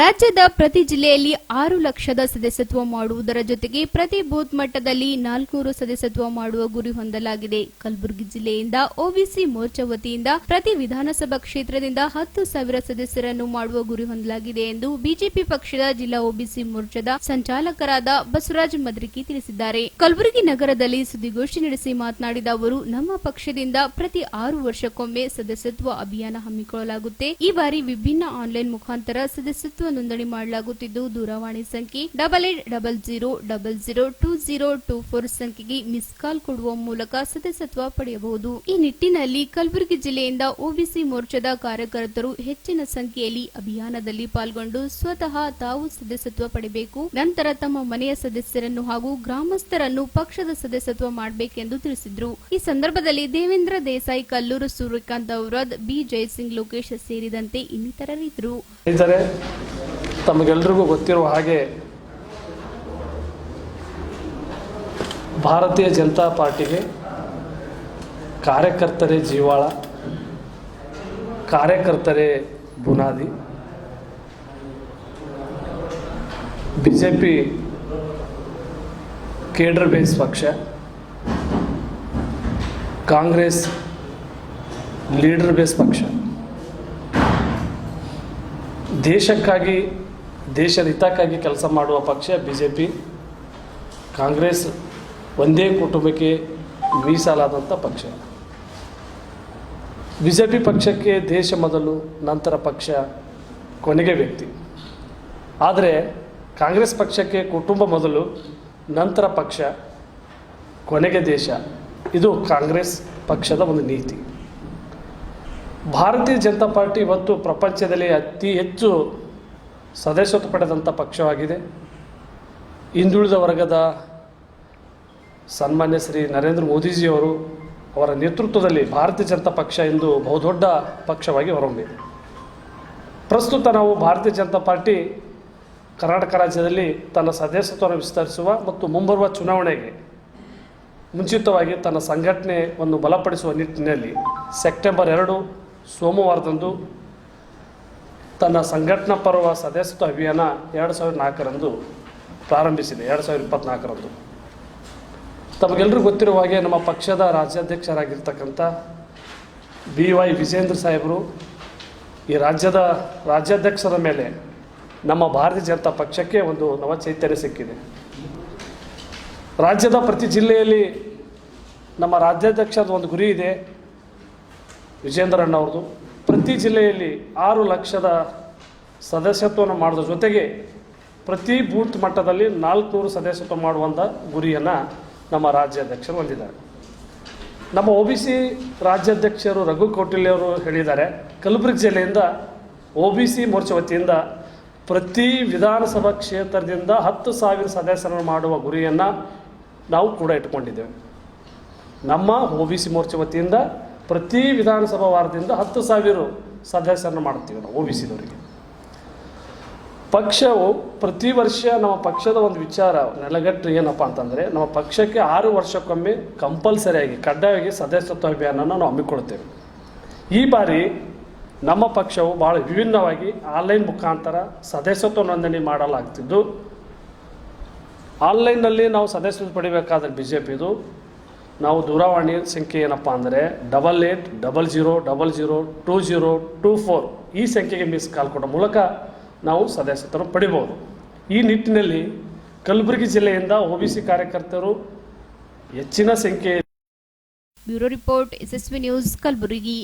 ರಾಜ್ಯದ ಪ್ರತಿ ಜಿಲ್ಲೆಯಲ್ಲಿ 6 ಲಕ್ಷದ ಸದಸ್ಯತ್ವ ಮಾಡುವುದರ ಜೊತೆಗೆ ಪ್ರತಿ ಬೂತ್ ಮಟ್ಟದಲ್ಲಿ 400 ಸದಸ್ಯತ್ವ ಮಾಡುವ ಗುರಿ ಹೊಂದಲಾಗಿದೆ. ಕಲಬುರಗಿ ಜಿಲ್ಲೆಯಿಂದ ಒಬಿಸಿ ಮೋರ್ಚಾ ವತಿಯಿಂದ ಪ್ರತಿ ವಿಧಾನಸಭಾ ಕ್ಷೇತ್ರದಿಂದ 10,000 ಸದಸ್ಯರನ್ನು ಮಾಡುವ ಗುರಿ ಹೊಂದಲಾಗಿದೆ ಎಂದು ಬಿಜೆಪಿ ಪಕ್ಷದ ಜಿಲ್ಲಾ ಒಬಿಸಿ ಮೋರ್ಚಾದ ಸಂಚಾಲಕರಾದ ಬಸವರಾಜ ಮದ್ರಿಕಿ ತಿಳಿಸಿದ್ದಾರೆ. ಕಲಬುರಗಿ ನಗರದಲ್ಲಿ ಸುದ್ದಿಗೋಷ್ಠಿ ನಡೆಸಿ ಮಾತನಾಡಿದ ಅವರು, ನಮ್ಮ ಪಕ್ಷದಿಂದ ಪ್ರತಿ 6 ವರ್ಷಕ್ಕೊಮ್ಮೆ ಸದಸ್ಯತ್ವ ಅಭಿಯಾನ ಹಮ್ಮಿಕೊಳ್ಳಲಾಗುತ್ತೆ. ಈ ಬಾರಿ ವಿಭಿನ್ನ ಆನ್ಲೈನ್ ಮುಖಾಂತರ ಸದಸ್ಯತ್ವ ನೋಂದಣಿ ಮಾಡಲಾಗುತ್ತಿದ್ದು, ದೂರವಾಣಿ ಸಂಖ್ಯೆ 8800002024 ಸಂಖ್ಯೆಗೆ ಮಿಸ್ ಕಾಲ್ ಕೊಡುವ ಮೂಲಕ ಸದಸ್ಯತ್ವ ಪಡೆಯಬಹುದು. ಈ ನಿಟ್ಟಿನಲ್ಲಿ ಕಲಬುರಗಿ ಜಿಲ್ಲೆಯಿಂದ ಒಬಿಸಿ ಮೋರ್ಚಾದ ಕಾರ್ಯಕರ್ತರು ಹೆಚ್ಚಿನ ಸಂಖ್ಯೆಯಲ್ಲಿ ಅಭಿಯಾನದಲ್ಲಿ ಪಾಲ್ಗೊಂಡು ಸ್ವತಃ ತಾವು ಸದಸ್ಯತ್ವ ಪಡೆಯಬೇಕು. ನಂತರ ತಮ್ಮ ಮನೆಯ ಸದಸ್ಯರನ್ನು ಹಾಗೂ ಗ್ರಾಮಸ್ಥರನ್ನು ಪಕ್ಷದ ಸದಸ್ಯತ್ವ ಮಾಡಬೇಕೆಂದು ತಿಳಿಸಿದರು. ಈ ಸಂದರ್ಭದಲ್ಲಿ ದೇವೇಂದ್ರ ದೇಸಾಯಿ, ಕಲ್ಲೂರು ಸೂರ್ಯಕಾಂತ್ ಔರಾದ್, ಬಿ ಜಯಸಿಂಗ್ ಲೋಕೇಶ್ ಸೇರಿದಂತೆ ಇನ್ನಿತರರಿದ್ದರು. ತಮಗೆಲ್ಲರಿಗೂ ಗೊತ್ತಿರುವ ಹಾಗೆ ಭಾರತೀಯ ಜನತಾ ಪಾರ್ಟಿಗೆ ಕಾರ್ಯಕರ್ತರೇ ಜೀವಾಳ, ಕಾರ್ಯಕರ್ತರೇ ಬುನಾದಿ. ಬಿಜೆಪಿ ಕೇಡರ್ ಬೇಸ್ ಪಕ್ಷ, ಕಾಂಗ್ರೆಸ್ ಲೀಡರ್ ಬೇಸ್ ಪಕ್ಷ. ದೇಶಕ್ಕಾಗಿ, ದೇಶದ ಹಿತಕ್ಕಾಗಿ ಕೆಲಸ ಮಾಡುವ ಪಕ್ಷ ಬಿಜೆಪಿ. ಕಾಂಗ್ರೆಸ್ ಒಂದೇ ಕುಟುಂಬಕ್ಕೆ ಮೀಸಲಾದಂಥ ಪಕ್ಷ. ಬಿಜೆಪಿ ಪಕ್ಷಕ್ಕೆ ದೇಶ ಮೊದಲು, ನಂತರ ಪಕ್ಷ, ಕೊನೆಗೆ ವ್ಯಕ್ತಿ. ಆದರೆ ಕಾಂಗ್ರೆಸ್ ಪಕ್ಷಕ್ಕೆ ಕುಟುಂಬ ಮೊದಲು, ನಂತರ ಪಕ್ಷ, ಕೊನೆಗೆ ದೇಶ. ಇದು ಕಾಂಗ್ರೆಸ್ ಪಕ್ಷದ ಒಂದು ನೀತಿ. ಭಾರತೀಯ ಜನತಾ ಪಾರ್ಟಿ ಇವತ್ತು ಪ್ರಪಂಚದಲ್ಲಿ ಅತಿ ಹೆಚ್ಚು ಸದಸ್ಯತ್ವ ಪಡೆದಂಥ ಪಕ್ಷವಾಗಿದೆ. ಹಿಂದುಳಿದ ವರ್ಗದ ಸನ್ಮಾನ್ಯ ಶ್ರೀ ನರೇಂದ್ರ ಮೋದಿಜಿಯವರು ಅವರ ನೇತೃತ್ವದಲ್ಲಿ ಭಾರತೀಯ ಜನತಾ ಪಕ್ಷ ಇಂದು ಬಹುದೊಡ್ಡ ಪಕ್ಷವಾಗಿ ಹೊರಹೊಮ್ಮಿದೆ. ಪ್ರಸ್ತುತ ನಾವು ಭಾರತೀಯ ಜನತಾ ಪಾರ್ಟಿ ಕರ್ನಾಟಕ ರಾಜ್ಯದಲ್ಲಿ ತನ್ನ ಸದಸ್ಯತ್ವವನ್ನು ವಿಸ್ತರಿಸುವ ಮತ್ತು ಮುಂಬರುವ ಚುನಾವಣೆಗೆ ಮುಂಚಿತವಾಗಿ ತನ್ನ ಸಂಘಟನೆಯನ್ನು ಬಲಪಡಿಸುವ ನಿಟ್ಟಿನಲ್ಲಿ ಸೆಪ್ಟೆಂಬರ್ 2 ಸೋಮವಾರದಂದು ತನ್ನ ಸಂಘಟನಾ ಪರ್ವ ಸದಸ್ಯತ್ವ ಅಭಿಯಾನ 2004ರಂದು ಪ್ರಾರಂಭಿಸಿದೆ. 2024ರಂದು ತಮಗೆಲ್ಲರಿಗೂ ಗೊತ್ತಿರುವ ಹಾಗೆ ನಮ್ಮ ಪಕ್ಷದ ರಾಜ್ಯಾಧ್ಯಕ್ಷರಾಗಿರ್ತಕ್ಕಂಥ BY ವಿಜೇಂದ್ರ ಸಾಹೇಬರು ಈ ರಾಜ್ಯದ ರಾಜ್ಯಾಧ್ಯಕ್ಷರ ಮೇಲೆ ನಮ್ಮ ಭಾರತೀಯ ಜನತಾ ಪಕ್ಷಕ್ಕೆ ಒಂದು ನವ ಚೈತನ್ಯ ಸಿಕ್ಕಿದೆ. ರಾಜ್ಯದ ಪ್ರತಿ ಜಿಲ್ಲೆಯಲ್ಲಿ ನಮ್ಮ ರಾಜ್ಯಾಧ್ಯಕ್ಷರದ ಒಂದು ಗುರಿ ಇದೆ, ವಿಜೇಂದ್ರಣ್ಣವ್ರದ್ದು. ಪ್ರತಿ ಜಿಲ್ಲೆಯಲ್ಲಿ 6 ಲಕ್ಷದ ಸದಸ್ಯತ್ವವನ್ನು ಮಾಡೋದ್ರ ಜೊತೆಗೆ ಪ್ರತಿ ಬೂತ್ ಮಟ್ಟದಲ್ಲಿ 400 ಸದಸ್ಯತ್ವ ಮಾಡುವಂಥ ಗುರಿಯನ್ನು ನಮ್ಮ ರಾಜ್ಯಾಧ್ಯಕ್ಷರು ಹೊಂದಿದ್ದಾರೆ. ನಮ್ಮ OBC ರಾಜ್ಯಾಧ್ಯಕ್ಷರು ರಘು ಕೌಟಿಲ್ಯವರು ಹೇಳಿದ್ದಾರೆ, ಕಲಬುರಗಿ ಜಿಲ್ಲೆಯಿಂದ OBC ಮೋರ್ಚಾ ವತಿಯಿಂದ ಪ್ರತಿ ವಿಧಾನಸಭಾ ಕ್ಷೇತ್ರದಿಂದ 10,000 ಸದಸ್ಯರನ್ನು ಮಾಡುವ ಗುರಿಯನ್ನು ನಾವು ಕೂಡ ಇಟ್ಕೊಂಡಿದ್ದೇವೆ. ನಮ್ಮ OBC ಮೋರ್ಚಾ ವತಿಯಿಂದ ಪ್ರತಿ ವಿಧಾನಸಭಾ ವಾರದಿಂದ 10,000 ಸದಸ್ಯರನ್ನು ಮಾಡ್ತೀವಿ ನಾವು OBCದವರಿಗೆ. ಪಕ್ಷವು ಪ್ರತಿ ವರ್ಷ ನಮ್ಮ ಪಕ್ಷದ ಒಂದು ವಿಚಾರ ನೆಲಗಟ್ಟು ಏನಪ್ಪ ಅಂತಂದರೆ, ನಮ್ಮ ಪಕ್ಷಕ್ಕೆ 6 ವರ್ಷಕ್ಕೊಮ್ಮೆ ಕಂಪಲ್ಸರಿಯಾಗಿ ಕಡ್ಡಾಯವಾಗಿ ಸದಸ್ಯತ್ವ ಅಭಿಯಾನವನ್ನು ನಾವು ಹಮ್ಮಿಕೊಳ್ತೇವೆ. ಈ ಬಾರಿ ನಮ್ಮ ಪಕ್ಷವು ಭಾಳ ವಿಭಿನ್ನವಾಗಿ ಆನ್ಲೈನ್ ಮುಖಾಂತರ ಸದಸ್ಯತ್ವ ನೋಂದಣಿ ಮಾಡಲಾಗ್ತಿದ್ದು, ಆನ್ಲೈನ್ನಲ್ಲಿ ನಾವು ಸದಸ್ಯತ್ವ ಪಡಿಬೇಕಾದ್ರೆ BJPದು ನಾವು ದೂರವಾಣಿ ಸಂಖ್ಯೆ ಏನಪ್ಪ ಅಂದರೆ 8800002024 ಈ ಸಂಖ್ಯೆಗೆ ಮಿಸ್ ಕಾಲ್ ಕೊಡೋ ಮೂಲಕ ನಾವು ಸದಸ್ಯತ್ವವನ್ನು ಪಡಿಬೋದು. ಈ ನಿಟ್ಟಿನಲ್ಲಿ ಕಲಬುರಗಿ ಜಿಲ್ಲೆಯಿಂದ OBC ಕಾರ್ಯಕರ್ತರು ಹೆಚ್ಚಿನ ಸಂಖ್ಯೆ. Bureau report, SSV news, Kalaburagi.